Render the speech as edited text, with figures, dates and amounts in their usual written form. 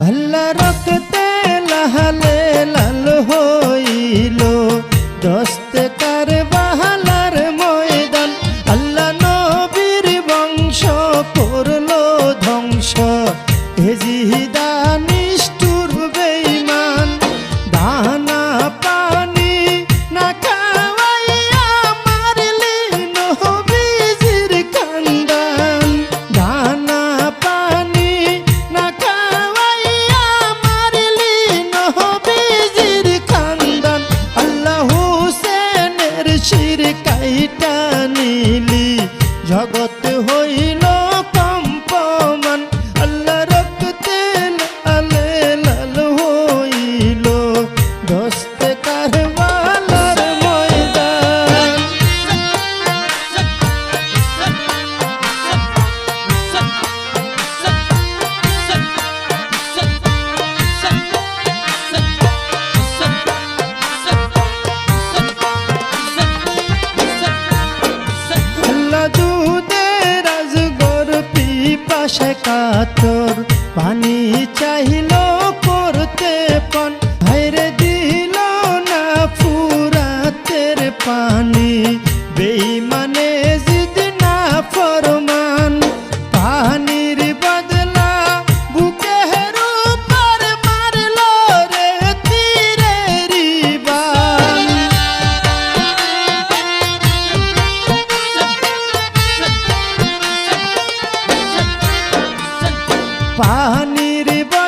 আল্লাহ রক্তে লাহালে লাল হইল দস্তে কারবালার ময়দান। আল্লাহ নবীর বংশ করল ধ্বংস এজিদা নিষ্ঠুর বেঈমান। দানা পানি না খাওয়াইয়া মারলি নবীজির খানদান। দানা পানি না খাওয়াইয়া মারলি নবীজির খানদান। আল্লাহ হুসেনের শির কাইটা নিলি জগৎ হইল কম্পমান। আল্লাহ রক্তে লালে লাল হইল দস্তে কারবালার ময়দান। আল্লাহ দুধের আজগর পিপাসে কাতর পানি চাহিল করতে পান। ভাইরে দিল না ফুরাতের পানি বেঈমান